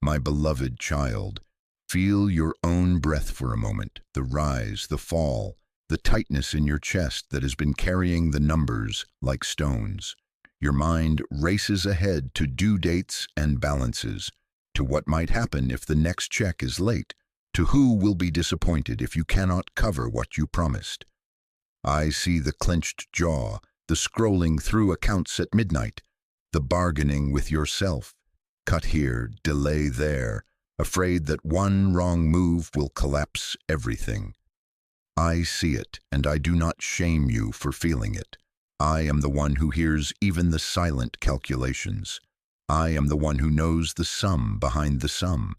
My beloved child, feel your own breath for a moment, the rise, the fall, the tightness in your chest that has been carrying the numbers like stones. Your mind races ahead to due dates and balances, to what might happen if the next check is late, to who will be disappointed if you cannot cover what you promised. I see the clenched jaw, the scrolling through accounts at midnight, the bargaining with yourself, cut here, delay there, afraid that one wrong move will collapse everything. I see it, and I do not shame you for feeling it. I am the one who hears even the silent calculations. I am the one who knows the sum behind the sum.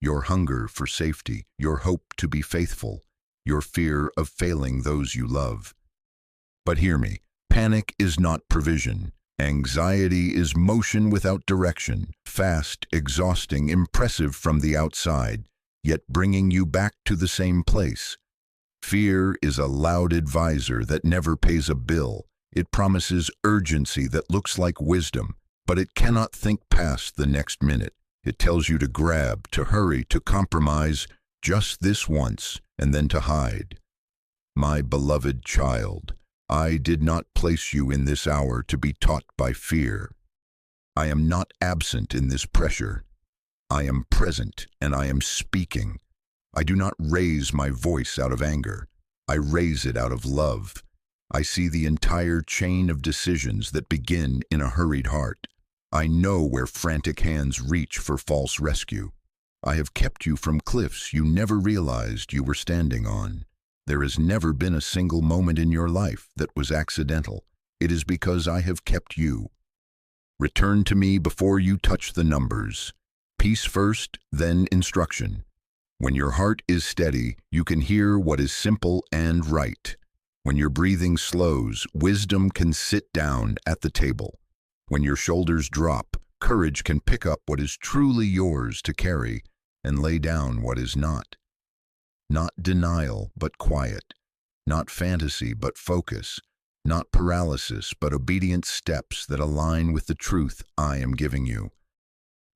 Your hunger for safety, your hope to be faithful, your fear of failing those you love. But hear me, panic is not provision. Anxiety is motion without direction, fast, exhausting, impressive from the outside, yet bringing you back to the same place. Fear is a loud advisor that never pays a bill. It promises urgency that looks like wisdom, but it cannot think past the next minute. It tells you to grab, to hurry, to compromise, just this once, and then to hide. My beloved child, I did not place you in this hour to be taught by fear. I am not absent in this pressure. I am present, and I am speaking. I do not raise my voice out of anger. I raise it out of love. I see the entire chain of decisions that begin in a hurried heart. I know where frantic hands reach for false rescue. I have kept you from cliffs you never realized you were standing on. There has never been a single moment in your life that was accidental. It is because I have kept you. Return to me before you touch the numbers. Peace first, then instruction. When your heart is steady, you can hear what is simple and right. When your breathing slows, wisdom can sit down at the table. When your shoulders drop, courage can pick up what is truly yours to carry and lay down what is not. Not denial, but quiet. Not fantasy, but focus. Not paralysis, but obedient steps that align with the truth I am giving you.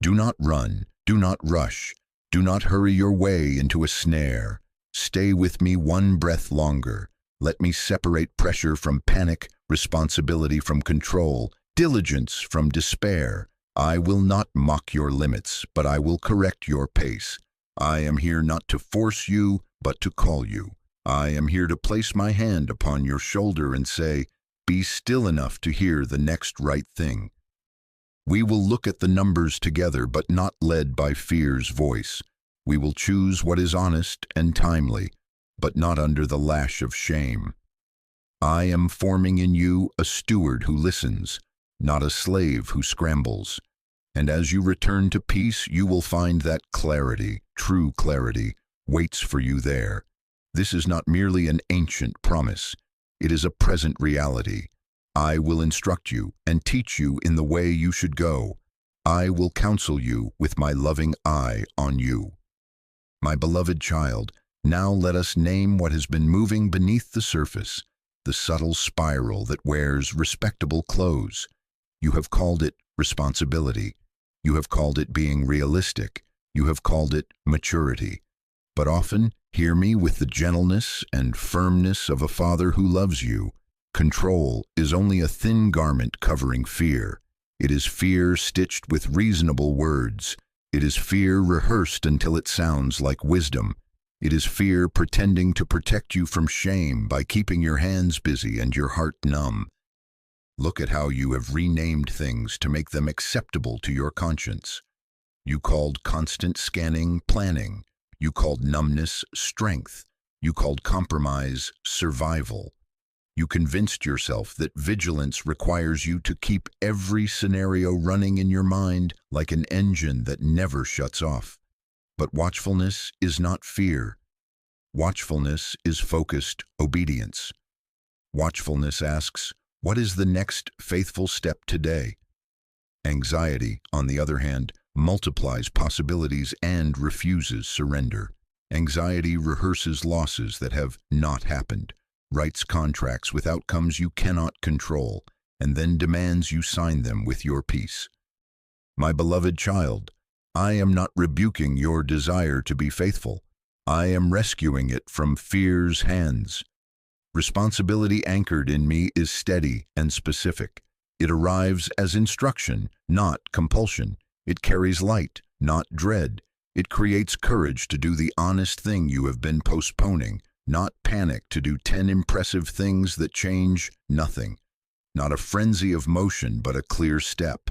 Do not run. Do not rush. Do not hurry your way into a snare. Stay with me one breath longer. Let me separate pressure from panic, responsibility from control, diligence from despair. I will not mock your limits, but I will correct your pace. I am here not to force you, but to call you. I am here to place my hand upon your shoulder and say, be still enough to hear the next right thing. We will look at the numbers together, but not led by fear's voice. We will choose what is honest and timely, but not under the lash of shame. I am forming in you a steward who listens, not a slave who scrambles. And as you return to peace, you will find that clarity, true clarity, waits for you there. This is not merely an ancient promise. It is a present reality. I will instruct you and teach you in the way you should go. I will counsel you with my loving eye on you. My beloved child, now let us name what has been moving beneath the surface, the subtle spiral that wears respectable clothes. You have called it responsibility. You have called it being realistic. You have called it maturity. But often, hear me with the gentleness and firmness of a father who loves you. Control is only a thin garment covering fear. It is fear stitched with reasonable words. It is fear rehearsed until it sounds like wisdom. It is fear pretending to protect you from shame by keeping your hands busy and your heart numb. Look at how you have renamed things to make them acceptable to your conscience. You called constant scanning planning. You called numbness strength. You called compromise survival. You convinced yourself that vigilance requires you to keep every scenario running in your mind like an engine that never shuts off. But watchfulness is not fear. Watchfulness is focused obedience. Watchfulness asks, what is the next faithful step today? Anxiety, on the other hand, multiplies possibilities and refuses surrender. Anxiety rehearses losses that have not happened, writes contracts with outcomes you cannot control, and then demands you sign them with your peace. My beloved child, I am not rebuking your desire to be faithful. I am rescuing it from fear's hands. Responsibility anchored in me is steady and specific. It arrives as instruction, not compulsion. It carries light, not dread. It creates courage to do the honest thing you have been postponing, not panic to do 10 impressive things that change nothing. Not a frenzy of motion, but a clear step.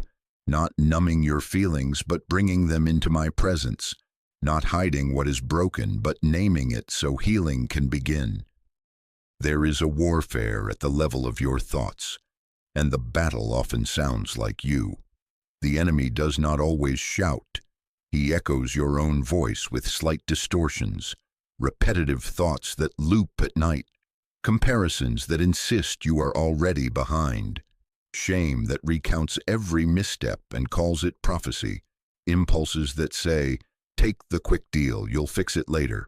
Not numbing your feelings, but bringing them into my presence. Not hiding what is broken, but naming it so healing can begin. There is a warfare at the level of your thoughts, and the battle often sounds like you. The enemy does not always shout. He echoes your own voice with slight distortions, repetitive thoughts that loop at night, comparisons that insist you are already behind, shame that recounts every misstep and calls it prophecy, impulses that say, "Take the quick deal, you'll fix it later."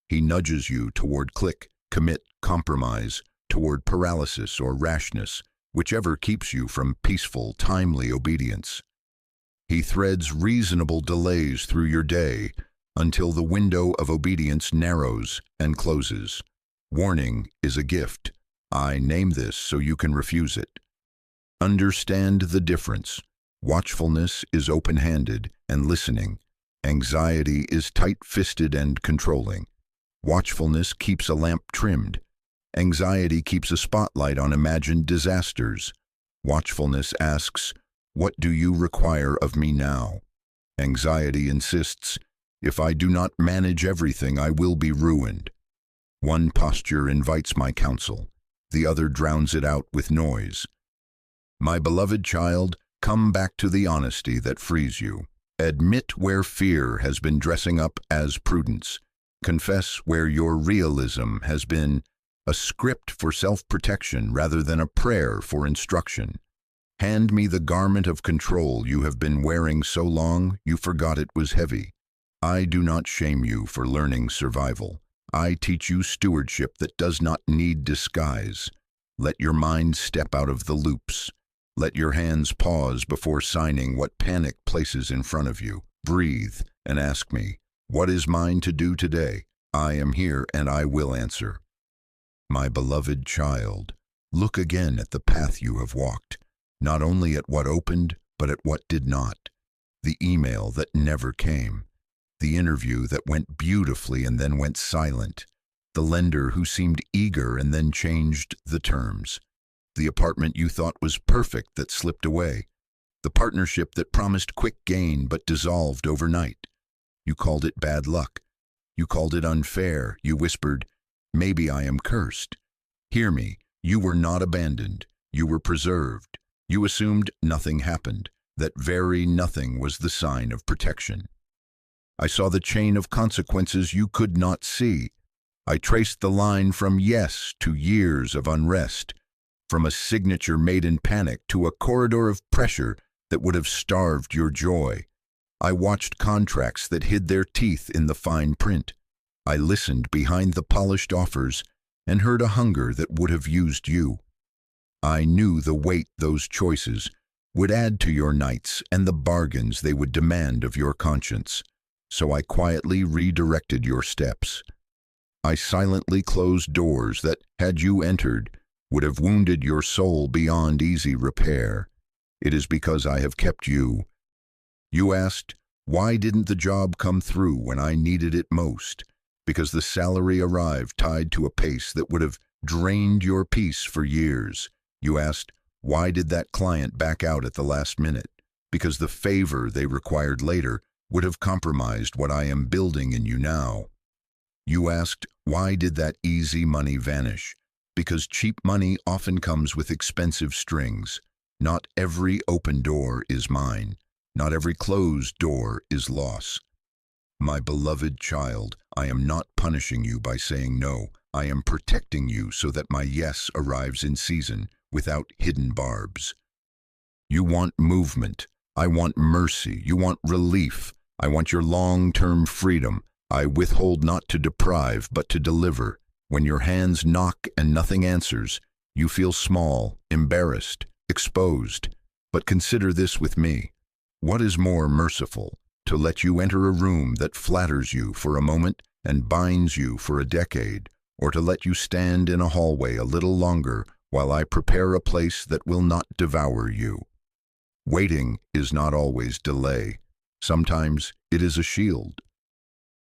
He nudges you toward click, commit, compromise, toward paralysis or rashness, whichever keeps you from peaceful, timely obedience. He threads reasonable delays through your day until the window of obedience narrows and closes. Warning is a gift. I name this so you can refuse it. Understand the difference. Watchfulness is open-handed and listening. Anxiety is tight-fisted and controlling. Watchfulness keeps a lamp trimmed. Anxiety keeps a spotlight on imagined disasters. Watchfulness asks, "What do you require of me now?" Anxiety insists, "If I do not manage everything, I will be ruined." One posture invites my counsel. The other drowns it out with noise. My beloved child, come back to the honesty that frees you. Admit where fear has been dressing up as prudence. Confess where your realism has been a script for self-protection rather than a prayer for instruction. Hand me the garment of control you have been wearing so long you forgot it was heavy. I do not shame you for learning survival. I teach you stewardship that does not need disguise. Let your mind step out of the loops. Let your hands pause before signing what panic places in front of you. Breathe and ask me, "What is mine to do today?" I am here and I will answer. My beloved child, look again at the path you have walked, not only at what opened, but at what did not. The email that never came. The interview that went beautifully and then went silent. The lender who seemed eager and then changed the terms. The apartment you thought was perfect that slipped away. The partnership that promised quick gain but dissolved overnight. You called it bad luck. You called it unfair. You whispered, "Maybe I am cursed." Hear me, you were not abandoned. You were preserved. You assumed nothing happened. That very nothing was the sign of protection. I saw the chain of consequences you could not see. I traced the line from yes to years of unrest, from a signature made in panic to a corridor of pressure that would have starved your joy. I watched contracts that hid their teeth in the fine print. I listened behind the polished offers and heard a hunger that would have used you. I knew the weight those choices would add to your nights and the bargains they would demand of your conscience. So I quietly redirected your steps. I silently closed doors that, had you entered, would have wounded your soul beyond easy repair. It is because I have kept you. You asked, why didn't the job come through when I needed it most? Because the salary arrived tied to a pace that would have drained your peace for years. You asked, why did that client back out at the last minute? Because the favor they required later would have compromised what I am building in you now. You asked, why did that easy money vanish? Because cheap money often comes with expensive strings. Not every open door is mine. Not every closed door is loss. My beloved child, I am not punishing you by saying no. I am protecting you so that my yes arrives in season, without hidden barbs. You want movement. I want mercy. You want relief. I want your long-term freedom. I withhold not to deprive, but to deliver. When your hands knock and nothing answers, you feel small, embarrassed, exposed. But consider this with me. What is more merciful? to let you enter a room that flatters you for a moment and binds you for a decade, or to let you stand in a hallway a little longer while I prepare a place that will not devour you. Waiting is not always delay. Sometimes it is a shield.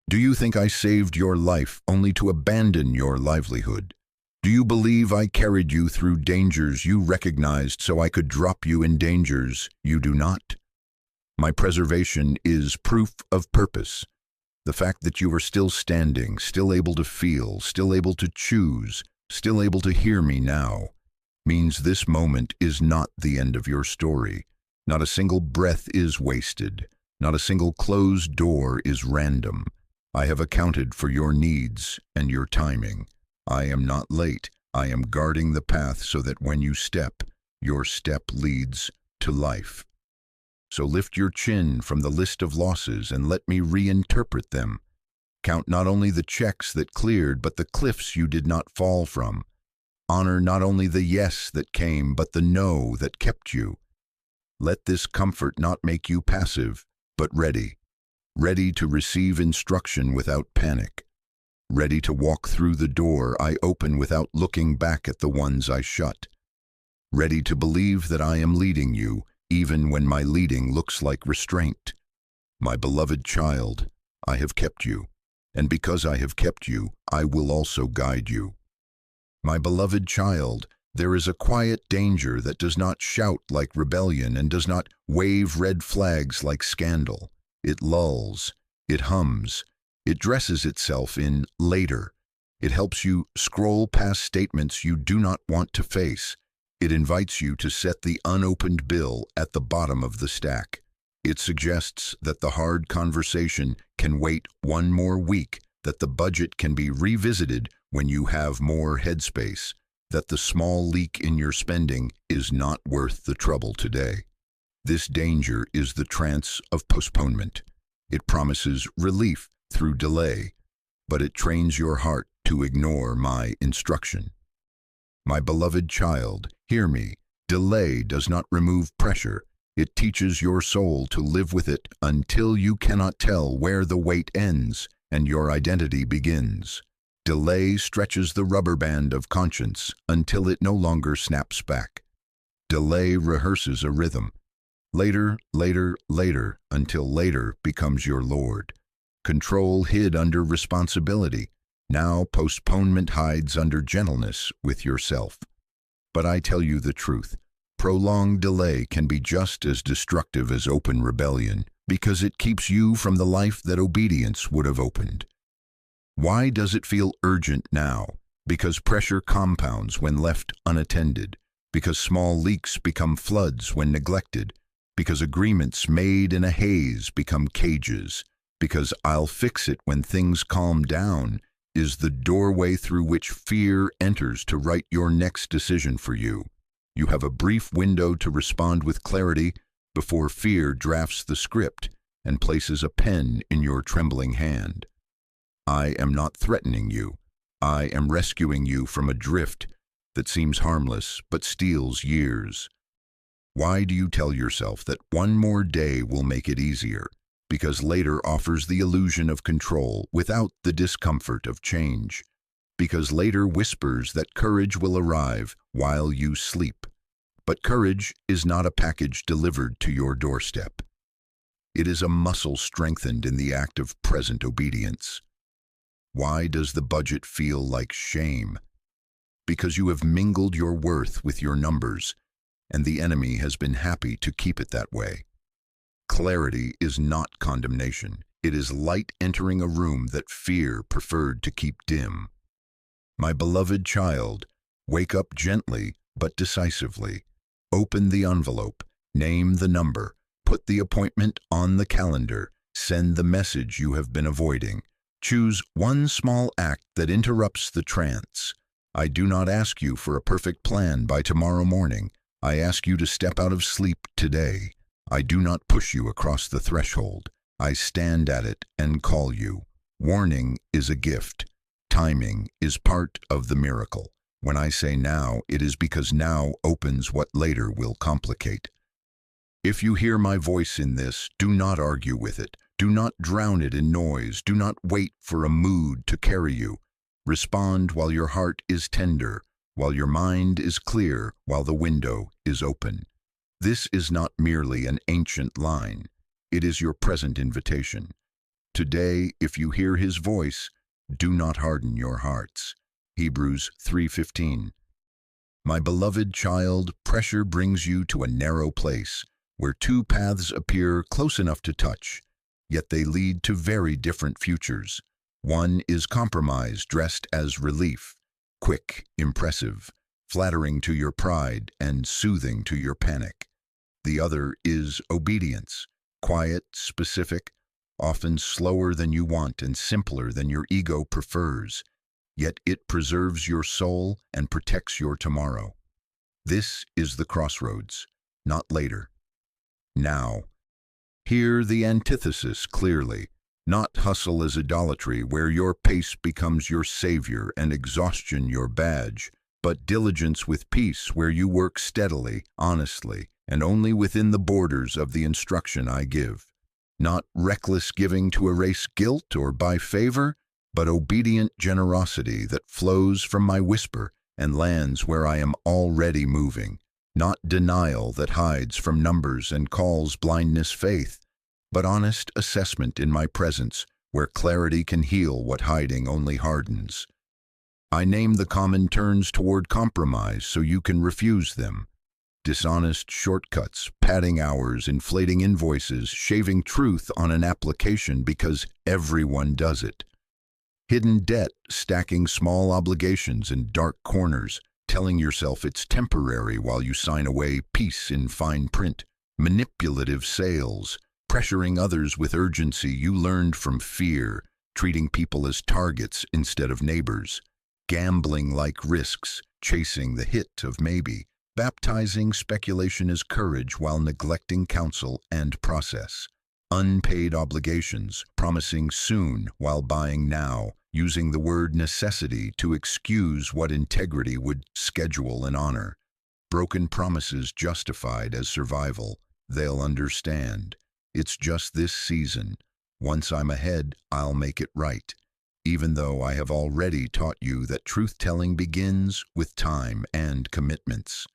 Do you think I saved your life only to abandon your livelihood? Do you believe I carried you through dangers you recognized so I could drop you in dangers you do not? My preservation is proof of purpose. The fact that you are still standing, still able to feel, still able to choose, still able to hear me now, means this moment is not the end of your story. Not a single breath is wasted. Not a single closed door is random. I have accounted for your needs and your timing. I am not late. I am guarding the path so that when you step, your step leads to life. So lift your chin from the list of losses and let me reinterpret them. Count not only the checks that cleared, but the cliffs you did not fall from. Honor not only the yes that came, but the no that kept you. Let this comfort not make you passive, but ready. Ready to receive instruction without panic. Ready to walk through the door I open without looking back at the ones I shut. Ready to believe that I am leading you, even when my leading looks like restraint. My beloved child, I have kept you, and because I have kept you, I will also guide you. My beloved child, there is a quiet danger that does not shout like rebellion and does not wave red flags like scandal. It lulls, it hums, it dresses itself in later. It helps you scroll past statements you do not want to face. It invites you to set the unopened bill at the bottom of the stack. It suggests that the hard conversation can wait one more week, that the budget can be revisited when you have more headspace, that the small leak in your spending is not worth the trouble today. This danger is the trance of postponement. It promises relief through delay, but it trains your heart to ignore my instruction. My beloved child, hear me. Delay does not remove pressure. It teaches your soul to live with it until you cannot tell where the weight ends and your identity begins. Delay stretches the rubber band of conscience until it no longer snaps back. Delay rehearses a rhythm. Later, later, later, until later becomes your Lord. Control hid under responsibility. Now postponement hides under gentleness with yourself. But I tell you the truth. Prolonged delay can be just as destructive as open rebellion, because it keeps you from the life that obedience would have opened. Why does it feel urgent now? Because pressure compounds when left unattended, because small leaks become floods when neglected, because agreements made in a haze become cages, because I'll fix it when things calm down is the doorway through which fear enters to write your next decision for you. You have a brief window to respond with clarity before fear drafts the script and places a pen in your trembling hand. I am not threatening you. I am rescuing you from a drift that seems harmless but steals years. Why do you tell yourself that one more day will make it easier? Because later offers the illusion of control without the discomfort of change. Because later whispers that courage will arrive while you sleep. But courage is not a package delivered to your doorstep. It is a muscle strengthened in the act of present obedience. Why does the budget feel like shame? Because you have mingled your worth with your numbers, and the enemy has been happy to keep it that way. Clarity is not condemnation. It is light entering a room that fear preferred to keep dim. My beloved child, wake up gently but decisively. Open the envelope, name the number, put the appointment on the calendar, send the message you have been avoiding. Choose one small act that interrupts the trance. I do not ask you for a perfect plan by tomorrow morning. I ask you to step out of sleep today. I do not push you across the threshold. I stand at it and call you. Warning is a gift. Timing is part of the miracle. When I say now, it is because now opens what later will complicate. If you hear my voice in this, do not argue with it. Do not drown it in noise. Do not wait for a mood to carry you. Respond while your heart is tender, while your mind is clear, while the window is open. This is not merely an ancient line. It is your present invitation. Today, if you hear his voice, do not harden your hearts. Hebrews 3:15. My beloved child, pressure brings you to a narrow place where two paths appear close enough to touch, yet they lead to very different futures. One is compromise dressed as relief, quick, impressive, flattering to your pride and soothing to your panic. The other is obedience, quiet, specific, often slower than you want and simpler than your ego prefers, yet it preserves your soul and protects your tomorrow. This is the crossroads, not later. Now, hear the antithesis clearly. Not hustle as idolatry, where your pace becomes your savior and exhaustion your badge, but diligence with peace, where you work steadily, honestly, and only within the borders of the instruction I give. Not reckless giving to erase guilt or buy favor, but obedient generosity that flows from my whisper and lands where I am already moving. Not denial that hides from numbers and calls blindness faith, but honest assessment in my presence, where clarity can heal what hiding only hardens. I name the common turns toward compromise so you can refuse them. Dishonest shortcuts, padding hours, inflating invoices, shaving truth on an application because everyone does it. Hidden debt, stacking small obligations in dark corners, telling yourself it's temporary while you sign away peace in fine print. Manipulative sales, pressuring others with urgency you learned from fear, treating people as targets instead of neighbors, gambling like risks, chasing the hit of maybe, baptizing speculation as courage while neglecting counsel and process, unpaid obligations, promising soon while buying now, using the word necessity to excuse what integrity would schedule and honor, broken promises justified as survival. They'll understand. It's just this season. Once I'm ahead, I'll make it right, even though I have already taught you that truth-telling begins with time and commitments.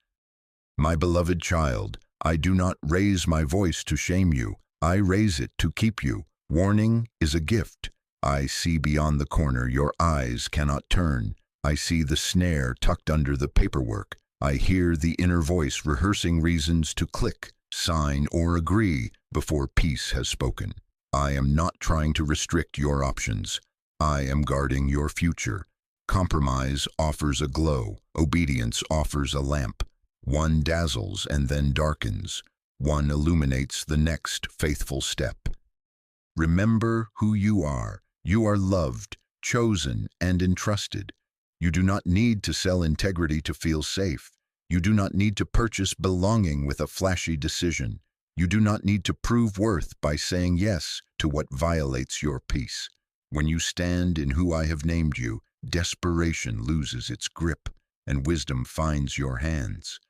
My beloved child, I do not raise my voice to shame you. I raise it to keep you. Warning is a gift. I see beyond the corner your eyes cannot turn. I see the snare tucked under the paperwork. I hear the inner voice rehearsing reasons to click, sign, or agree before peace has spoken. I am not trying to restrict your options. I am guarding your future. Compromise offers a glow. Obedience offers a lamp. One dazzles and then darkens. One illuminates the next faithful step. Remember who you are. You are loved, chosen, and entrusted. You do not need to sell integrity to feel safe. You do not need to purchase belonging with a flashy decision. You do not need to prove worth by saying yes to what violates your peace. When you stand in who I have named you, desperation loses its grip and wisdom finds your hands.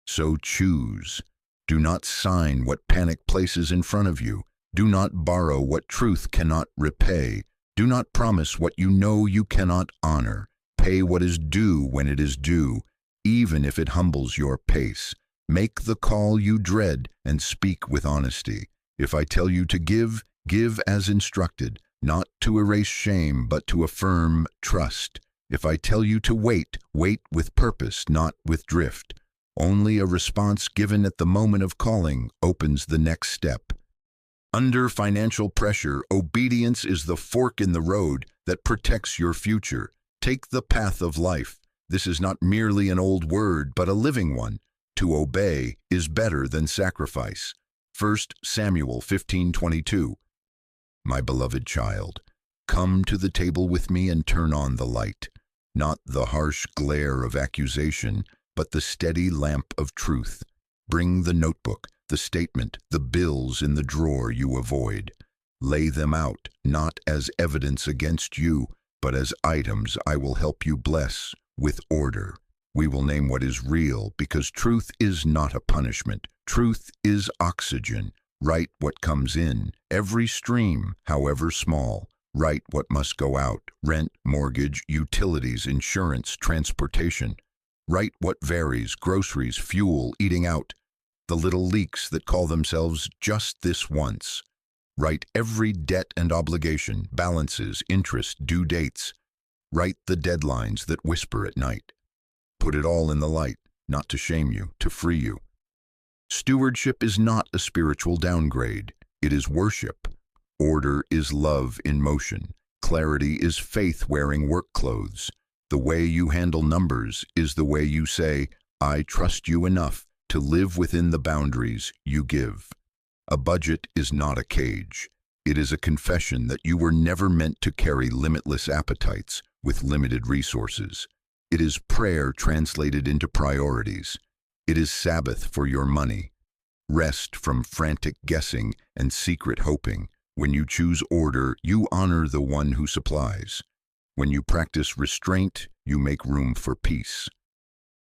So choose. Do not sign what panic places in front of you. Do not borrow what truth cannot repay. Do not promise what you know you cannot honor. Pay what is due when it is due, even if it humbles your pace. Make the call you dread and speak with honesty. If I tell you to give, give as instructed, not to erase shame, but to affirm trust. If I tell you to wait, wait with purpose, not with drift. Only a response given at the moment of calling opens the next step. Under financial pressure, obedience is the fork in the road that protects your future. Take the path of life. This is not merely an old word, but a living one. To obey is better than sacrifice. 1 Samuel 15:22. My beloved child, come to the table with me and turn on the light. Not the harsh glare of accusation, but the steady lamp of truth. Bring the notebook, the statement, the bills in the drawer you avoid. Lay them out, not as evidence against you, but as items I will help you bless with order. We will name what is real, because truth is not a punishment. Truth is oxygen, Write what comes in, every stream, however small. Write what must go out, rent, mortgage, utilities, insurance, transportation. Write what varies, groceries, fuel, eating out, the little leaks that call themselves just this once. Write every debt and obligation, balances, interest, due dates. Write the deadlines that whisper at night. Put it all in the light, not to shame you, to free you. Stewardship is not a spiritual downgrade. It is worship. Order is love in motion. Clarity is faith wearing work clothes. The way you handle numbers is the way you say, I trust you enough to live within the boundaries you give. A budget is not a cage. It is a confession that you were never meant to carry limitless appetites with limited resources. It is prayer translated into priorities. It is Sabbath for your money. Rest from frantic guessing and secret hoping. When you choose order, you honor the one who supplies. When you practice restraint, you make room for peace.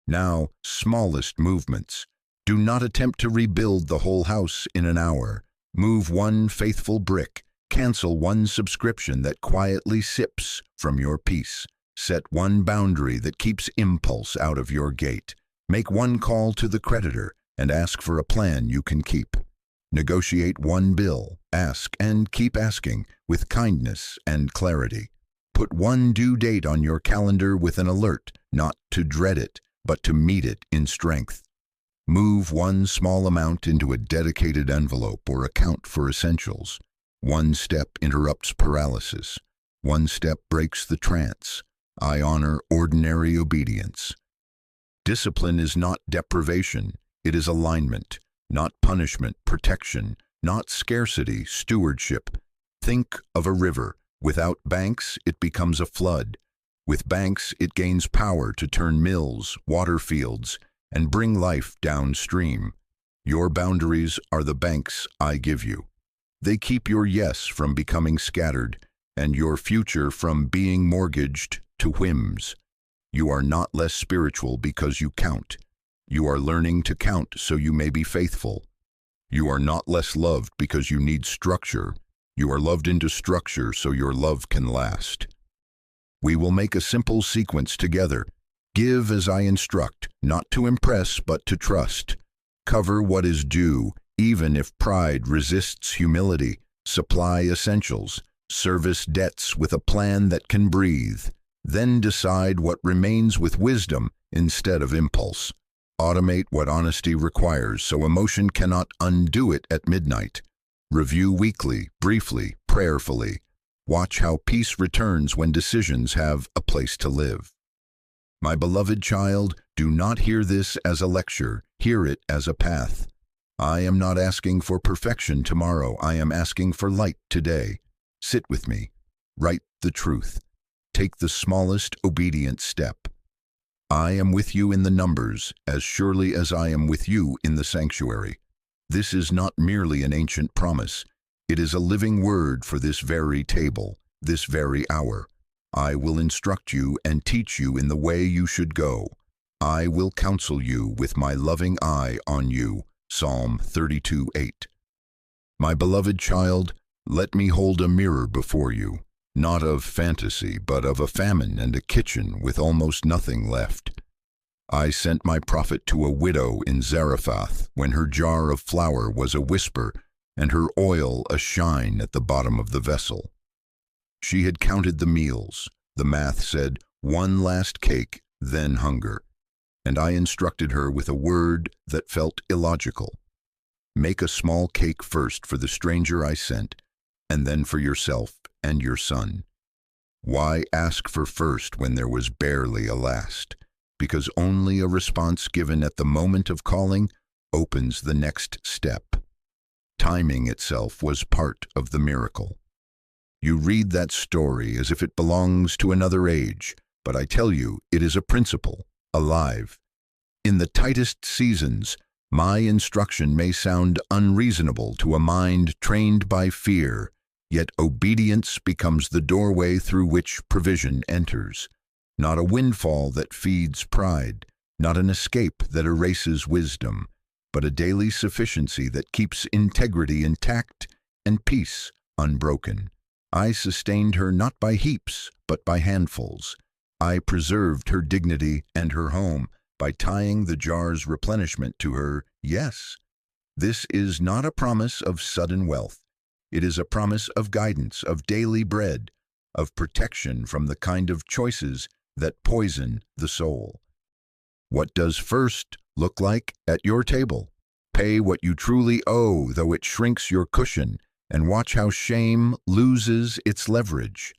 Now, smallest movements. Do not attempt to rebuild the whole house in an hour. Move one faithful brick. Cancel one subscription that quietly sips from your peace. Set one boundary that keeps impulse out of your gate. Make one call to the creditor and ask for a plan you can keep. Negotiate one bill. Ask and keep asking with kindness and clarity. Put one due date on your calendar with an alert, not to dread it, but to meet it in strength. Move one small amount into a dedicated envelope or account for essentials. One step interrupts paralysis. One step breaks the trance. I honor ordinary obedience. Discipline is not deprivation. It is alignment, not punishment, protection, not scarcity, stewardship. Think of a river. Without banks, it becomes a flood. With banks, it gains power to turn mills, water fields, and bring life downstream. Your boundaries are the banks I give you. They keep your yes from becoming scattered, and your future from being mortgaged to whims. You are not less spiritual because you count. You are learning to count so you may be faithful. You are not less loved because you need structure. You are loved into structure so your love can last. We will make a simple sequence together. Give as I instruct, not to impress but to trust. Cover what is due, even if pride resists humility. Supply essentials. Service debts with a plan that can breathe. Then decide what remains with wisdom instead of impulse. Automate what honesty requires so emotion cannot undo it at midnight. Review weekly, briefly, prayerfully. Watch how peace returns when decisions have a place to live. My beloved child, do not hear this as a lecture. Hear it as a path. I am not asking for perfection tomorrow. I am asking for light today. Sit with me. Write the truth. Take the smallest obedient step. I am with you in the numbers as surely as I am with you in the sanctuary. This is not merely an ancient promise. It is a living word for this very table, this very hour. I will instruct you and teach you in the way you should go. I will counsel you with my loving eye on you. Psalm 32:8. My beloved child, let me hold a mirror before you, not of fantasy, but of a famine and a kitchen with almost nothing left. I sent my prophet to a widow in Zarephath when her jar of flour was a whisper and her oil a shine at the bottom of the vessel. She had counted the meals. The math said, one last cake, then hunger. And I instructed her with a word that felt illogical. Make a small cake first for the stranger I sent, and then for yourself and your son. Why ask for first when there was barely a last? Because only a response given at the moment of calling opens the next step. Timing itself was part of the miracle. You read that story as if it belongs to another age, but I tell you, it is a principle, alive. In the tightest seasons, my instruction may sound unreasonable to a mind trained by fear, yet obedience becomes the doorway through which provision enters. Not a windfall that feeds pride, not an escape that erases wisdom, but a daily sufficiency that keeps integrity intact and peace unbroken. I sustained her not by heaps, but by handfuls. I preserved her dignity and her home by tying the jar's replenishment to her yes. This is not a promise of sudden wealth. It is a promise of guidance, of daily bread, of protection from the kind of choices that poison the soul. What does first look like at your table? Pay what you truly owe, though it shrinks your cushion, and watch how shame loses its leverage.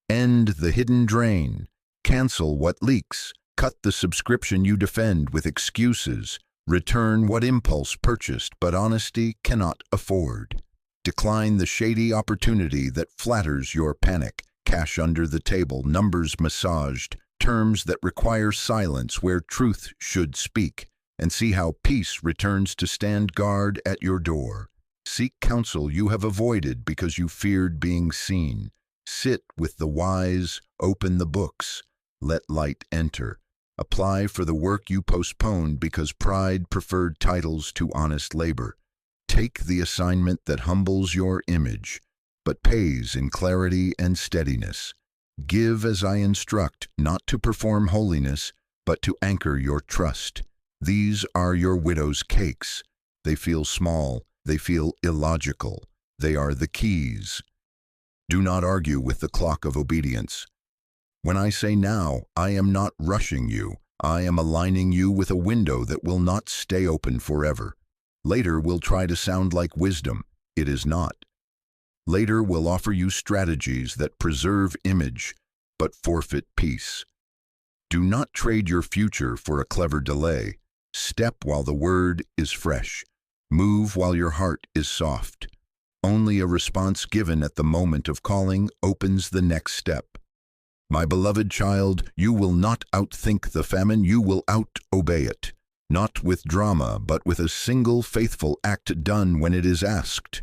End the hidden drain. Cancel what leaks. Cut the subscription you defend with excuses. Return what impulse purchased but honesty cannot afford. Decline the shady opportunity that flatters your panic. Cash under the table, numbers massaged, terms that require silence where truth should speak, and see how peace returns to stand guard at your door. Seek counsel you have avoided because you feared being seen. Sit with the wise, open the books, let light enter. Apply for the work you postponed because pride preferred titles to honest labor. Take the assignment that humbles your image, but pays in clarity and steadiness. Give as I instruct, not to perform holiness, but to anchor your trust. These are your widow's cakes. They feel small, they feel illogical. They are the keys. Do not argue with the clock of obedience. When I say now, I am not rushing you. I am aligning you with a window that will not stay open forever. Later will try to sound like wisdom. It is not. Later will offer you strategies that preserve image, but forfeit peace. Do not trade your future for a clever delay. Step while the word is fresh. Move while your heart is soft. Only a response given at the moment of calling opens the next step. My beloved child, you will not outthink the famine, you will out-obey it. Not with drama, but with a single faithful act done when it is asked.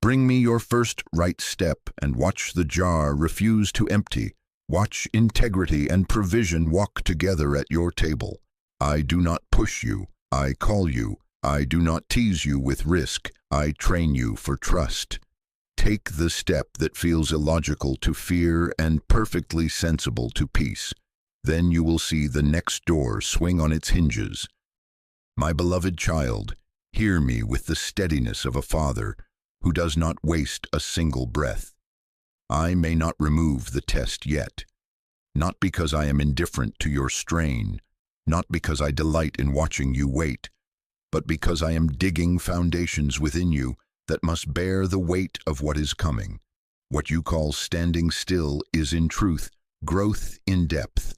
Bring me your first right step and watch the jar refuse to empty. Watch integrity and provision walk together at your table. I do not push you, I call you. I do not tease you with risk, I train you for trust. Take the step that feels illogical to fear and perfectly sensible to peace. Then you will see the next door swing on its hinges. My beloved child, hear me with the steadiness of a father who does not waste a single breath. I may not remove the test yet, not because I am indifferent to your strain, not because I delight in watching you wait, but because I am digging foundations within you that must bear the weight of what is coming. What you call standing still is in truth growth in depth.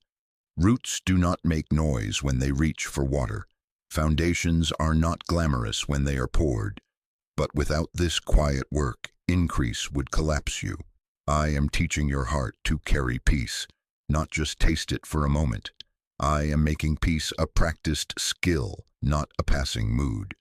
Roots do not make noise when they reach for water. Foundations are not glamorous when they are poured. But without this quiet work, increase would collapse you. I am teaching your heart to carry peace, not just taste it for a moment. I am making peace a practiced skill, not a passing mood.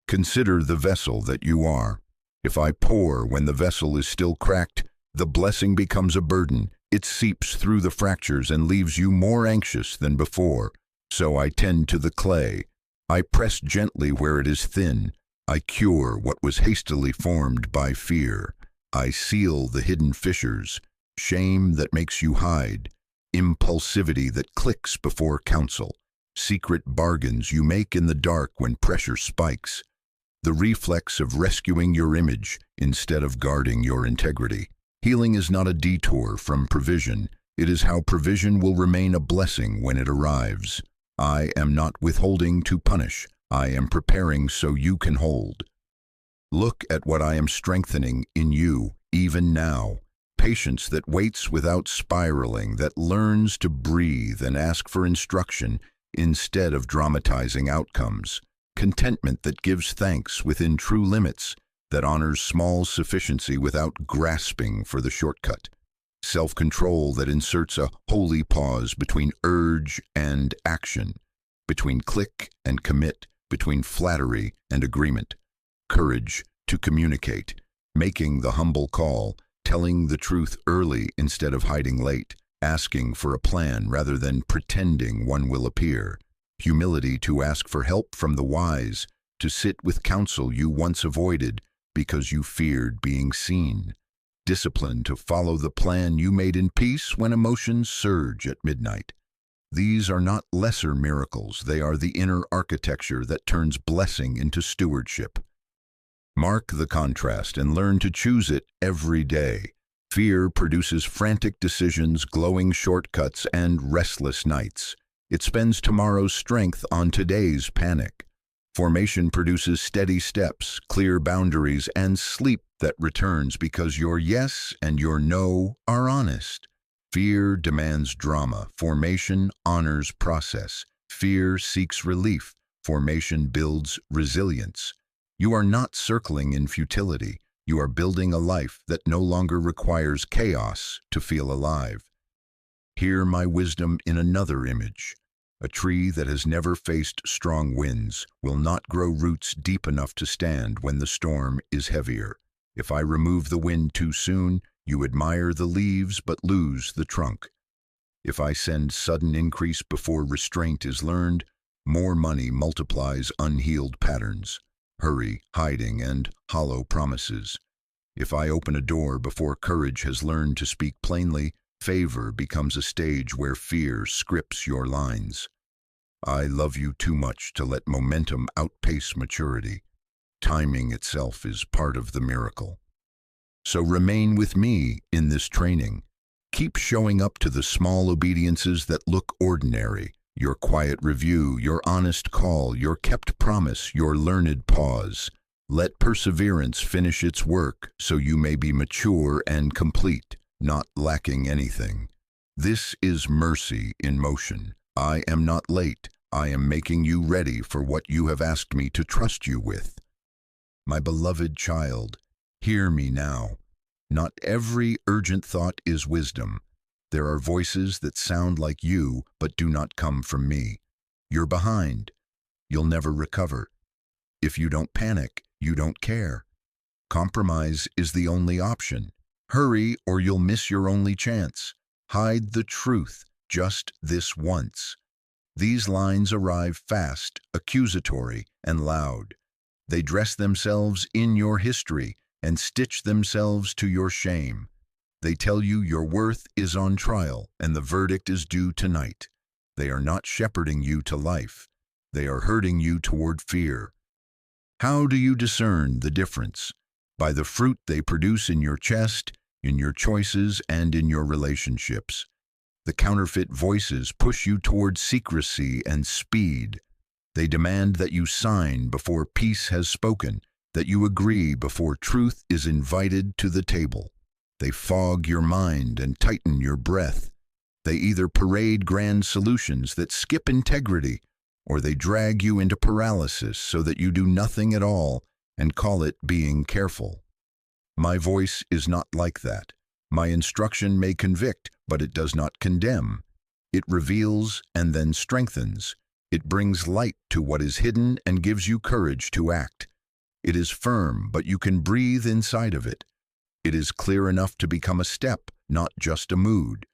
Consider the vessel that you are. If I pour when the vessel is still cracked, the blessing becomes a burden. It seeps through the fractures and leaves you more anxious than before. So I tend to the clay. I press gently where it is thin. I cure what was hastily formed by fear. I seal the hidden fissures, shame that makes you hide, impulsivity that clicks before counsel, secret bargains you make in the dark when pressure spikes, the reflex of rescuing your image instead of guarding your integrity. Healing is not a detour from provision. It is how provision will remain a blessing when it arrives. I am not withholding to punish. I am preparing so you can hold. Look at what I am strengthening in you, even now. Patience that waits without spiraling, that learns to breathe and ask for instruction instead of dramatizing outcomes. Contentment that gives thanks within true limits, that honors small sufficiency without grasping for the shortcut. Self-control that inserts a holy pause between urge and action, between click and commit, between flattery and agreement. Courage to communicate, making the humble call, telling the truth early instead of hiding late, asking for a plan rather than pretending one will appear. Humility to ask for help from the wise, to sit with counsel you once avoided because you feared being seen, discipline to follow the plan you made in peace when emotions surge at midnight. These are not lesser miracles, they are the inner architecture that turns blessing into stewardship. Mark the contrast and learn to choose it every day. Fear produces frantic decisions, glowing shortcuts, and restless nights. It spends tomorrow's strength on today's panic. Formation produces steady steps, clear boundaries, and sleep that returns because your yes and your no are honest. Fear demands drama. Formation honors process. Fear seeks relief. Formation builds resilience. You are not circling in futility. You are building a life that no longer requires chaos to feel alive. Hear my wisdom in another image. A tree that has never faced strong winds will not grow roots deep enough to stand when the storm is heavier. If I remove the wind too soon, you admire the leaves but lose the trunk. If I send sudden increase before restraint is learned, more money multiplies unhealed patterns, hurry, hiding, and hollow promises. If I open a door before courage has learned to speak plainly, favor becomes a stage where fear scripts your lines. I love you too much to let momentum outpace maturity. Timing itself is part of the miracle. So remain with me in this training. Keep showing up to the small obediences that look ordinary, your quiet review, your honest call, your kept promise, your learned pause. Let perseverance finish its work so you may be mature and complete, not lacking anything. This is mercy in motion. I am not late. I am making you ready for what you have asked me to trust you with. My beloved child, hear me now. Not every urgent thought is wisdom. There are voices that sound like you but do not come from me. You're behind. You'll never recover. If you don't panic, you don't care. Compromise is the only option. Hurry or you'll miss your only chance. Hide the truth just this once. These lines arrive fast, accusatory, and loud. They dress themselves in your history and stitch themselves to your shame. They tell you your worth is on trial and the verdict is due tonight. They are not shepherding you to life. They are herding you toward fear. How do you discern the difference? By the fruit they produce in your chest, in your choices, and in your relationships. The counterfeit voices push you toward secrecy and speed. They demand that you sign before peace has spoken, that you agree before truth is invited to the table. They fog your mind and tighten your breath. They either parade grand solutions that skip integrity, or they drag you into paralysis so that you do nothing at all and call it being careful. My voice is not like that. My instruction may convict, but it does not condemn. It reveals and then strengthens. It brings light to what is hidden and gives you courage to act. It is firm, but you can breathe inside of it. It is clear enough to become a step, not just a mood.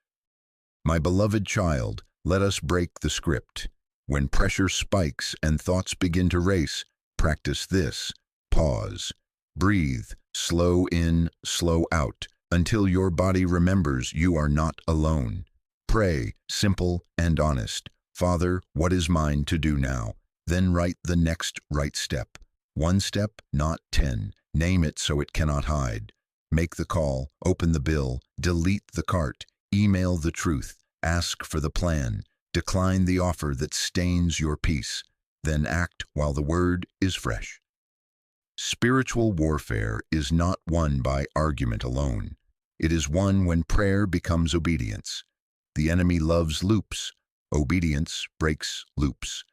My beloved child, let us break the script. When pressure spikes and thoughts begin to race, practice this. Pause. Breathe. Slow in, slow out, until your body remembers you are not alone. Pray, simple and honest. Father, what is mine to do now? Then write the next right step. One step, not 10. Name it so it cannot hide. Make the call, open the bill, delete the cart, email the truth, ask for the plan, decline the offer that stains your peace, then act while the word is fresh. Spiritual warfare is not won by argument alone. It is won when prayer becomes obedience. The enemy loves loops. Obedience breaks loops.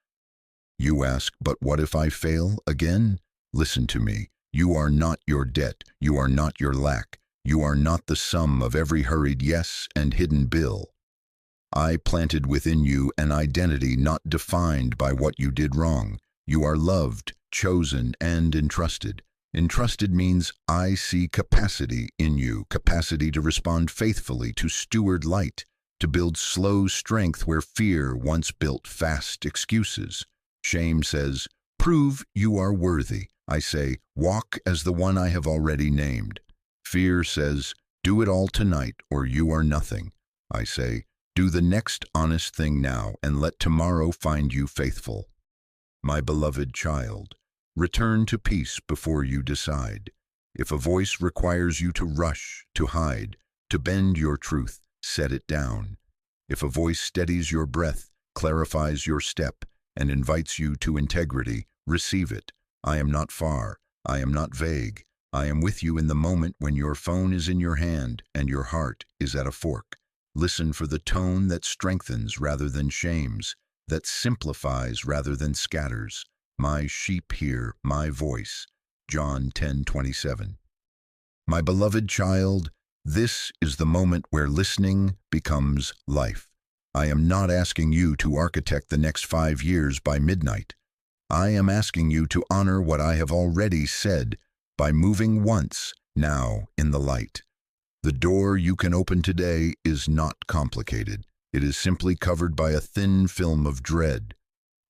You ask, but what if I fail again? Listen to me. You are not your debt. You are not your lack. You are not the sum of every hurried yes and hidden bill. I planted within you an identity not defined by what you did wrong. You are loved, chosen, and entrusted. Entrusted means I see capacity in you, capacity to respond faithfully, to steward light, to build slow strength where fear once built fast excuses. Shame says, Prove you are worthy. I say, walk as the one I have already named. Fear says, do it all tonight or you are nothing. I say, do the next honest thing now and let tomorrow find you faithful. My beloved child, return to peace before you decide. If a voice requires you to rush, to hide, to bend your truth, set it down. If a voice steadies your breath, clarifies your step, and invites you to integrity, receive it. I am not far. I am not vague. I am with you in the moment when your phone is in your hand and your heart is at a fork. Listen for the tone that strengthens rather than shames, that simplifies rather than scatters. My sheep hear my voice. John 10:27. My beloved child, this is the moment where listening becomes life. I am not asking you to architect the next 5 years by midnight. I am asking you to honor what I have already said by moving once, now, in the light. The door you can open today is not complicated. It is simply covered by a thin film of dread.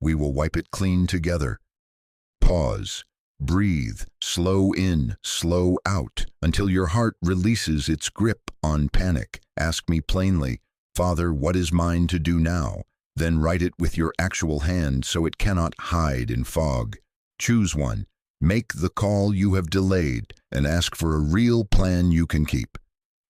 We will wipe it clean together. Pause. Breathe. Slow in, slow out, until your heart releases its grip on panic. Ask me plainly, Father, what is mine to do now? Then write it with your actual hand so it cannot hide in fog. Choose one. Make the call you have delayed and ask for a real plan you can keep.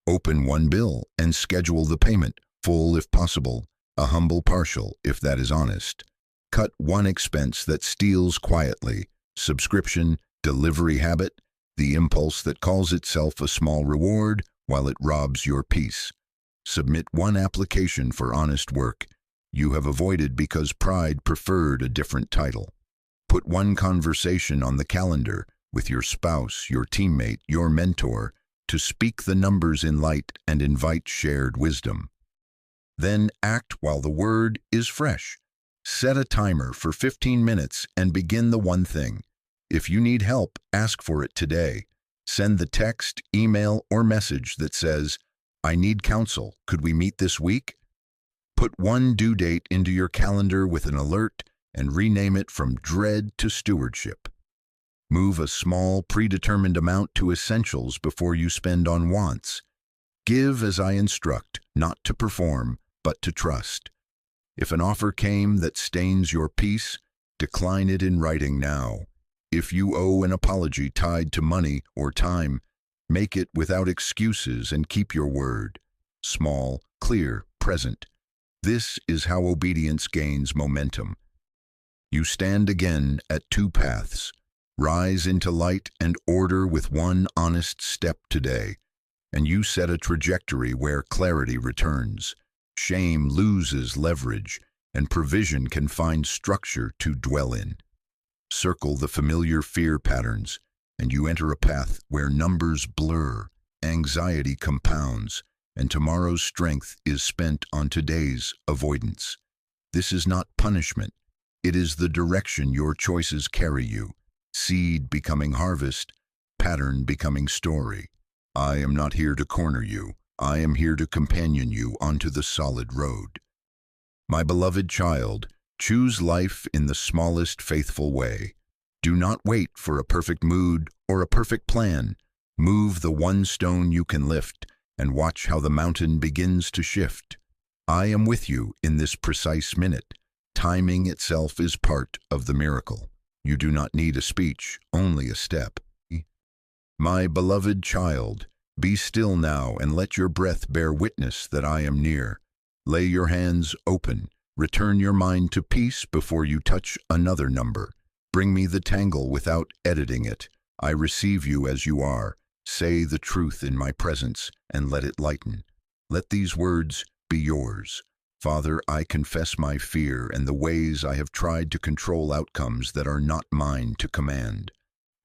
Open one bill and schedule the payment, full if possible, a humble partial if that is honest. Cut one expense that steals quietly, subscription, delivery habit, the impulse that calls itself a small reward while it robs your peace. Submit one application for honest work you have avoided because pride preferred a different title. Put one conversation on the calendar with your spouse, your teammate, your mentor, to speak the numbers in light and invite shared wisdom. Then act while the word is fresh. Set a timer for 15 minutes and begin the one thing. If you need help, ask for it today. Send the text, email, or message that says, I need counsel. Could we meet this week? Put one due date into your calendar with an alert and rename it from dread to stewardship. Move a small, predetermined amount to essentials before you spend on wants. Give as I instruct, not to perform, but to trust. If an offer came that stains your peace, decline it in writing now. If you owe an apology tied to money or time, make it without excuses and keep your word. Small, clear, present. This is how obedience gains momentum. You stand again at two paths. Rise into light and order with one honest step today, and you set a trajectory where clarity returns. Shame loses leverage, and provision can find structure to dwell in. Circle the familiar fear patterns, and you enter a path where numbers blur, anxiety compounds, and tomorrow's strength is spent on today's avoidance. This is not punishment. It is the direction your choices carry you. Seed becoming harvest, pattern becoming story. I am not here to corner you. I am here to companion you onto the solid road. My beloved child, choose life in the smallest faithful way. Do not wait for a perfect mood or a perfect plan. Move the one stone you can lift and watch how the mountain begins to shift. I am with you in this precise minute. Timing itself is part of the miracle. You do not need a speech, only a step. My beloved child, be still now and let your breath bear witness that I am near. Lay your hands open. Return your mind to peace before you touch another number. Bring me the tangle without editing it. I receive you as you are. Say the truth in my presence and let it lighten. Let these words be yours. Father, I confess my fear and the ways I have tried to control outcomes that are not mine to command.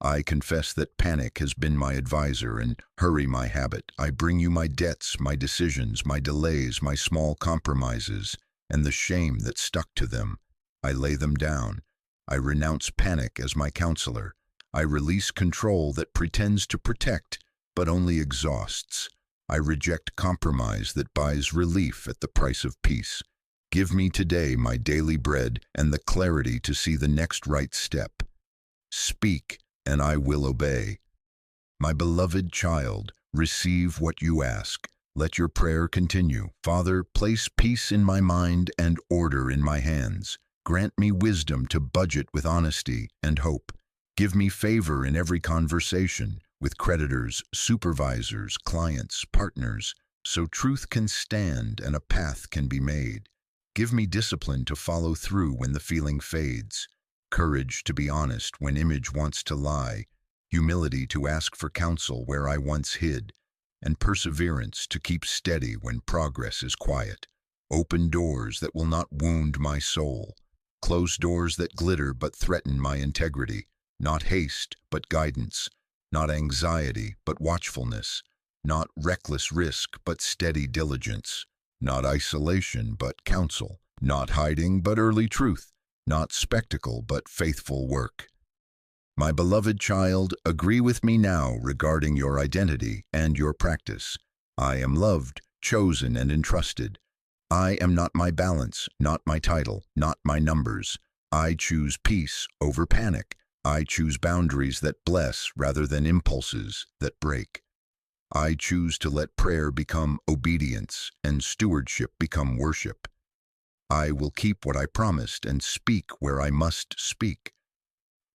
I confess that panic has been my advisor and hurry my habit. I bring you my debts, my decisions, my delays, my small compromises, and the shame that stuck to them. I lay them down. I renounce panic as my counselor. I release control that pretends to protect, but only exhausts. I reject compromise that buys relief at the price of peace. Give me today my daily bread and the clarity to see the next right step. Speak, and I will obey. My beloved child, receive what you ask. Let your prayer continue. Father, place peace in my mind and order in my hands. Grant me wisdom to budget with honesty and hope. Give me favor in every conversation with creditors, supervisors, clients, partners, so truth can stand and a path can be made. Give me discipline to follow through when the feeling fades, courage to be honest when image wants to lie, humility to ask for counsel where I once hid, and perseverance to keep steady when progress is quiet. Open doors that will not wound my soul. Close doors that glitter but threaten my integrity. Not haste, but guidance. Not anxiety, but watchfulness. Not reckless risk, but steady diligence. Not isolation, but counsel. Not hiding, but early truth. Not spectacle, but faithful work. My beloved child, agree with me now regarding your identity and your practice. I am loved, chosen, and entrusted. I am not my balance, not my title, not my numbers. I choose peace over panic. I choose boundaries that bless rather than impulses that break. I choose to let prayer become obedience and stewardship become worship. I will keep what I promised and speak where I must speak.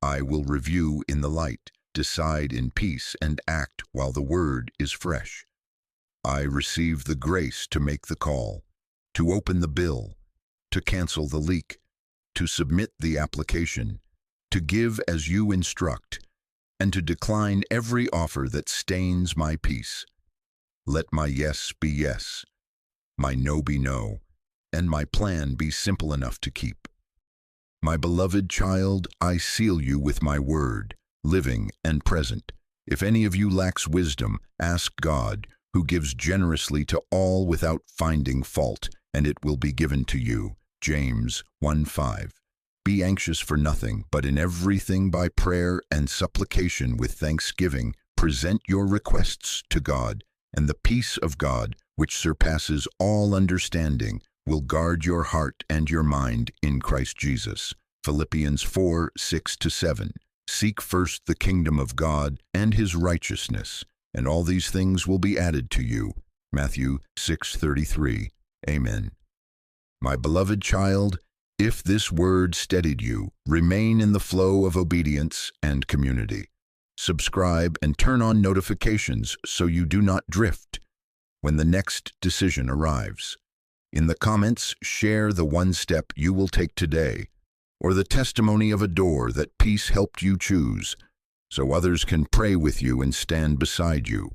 I will review in the light, decide in peace, and act while the word is fresh. I receive the grace to make the call, to open the bill, to cancel the leak, to submit the application, to give as you instruct, and to decline every offer that stains my peace. Let my yes be yes, my no be no, and my plan be simple enough to keep. My beloved child, I seal you with my word, living and present. If any of you lacks wisdom, ask God, who gives generously to all without finding fault, and it will be given to you. James 1:5. Be anxious for nothing, but in everything by prayer and supplication with thanksgiving, present your requests to God, and the peace of God, which surpasses all understanding, will guard your heart and your mind in Christ Jesus. Philippians 4:6-7. Seek first the kingdom of God and his righteousness, and all these things will be added to you. Matthew 6:33. Amen. My beloved child, if this word steadied you, remain in the flow of obedience and community. Subscribe and turn on notifications so you do not drift when the next decision arrives. In the comments, share the one step you will take today, or the testimony of a door that peace helped you choose, so others can pray with you and stand beside you.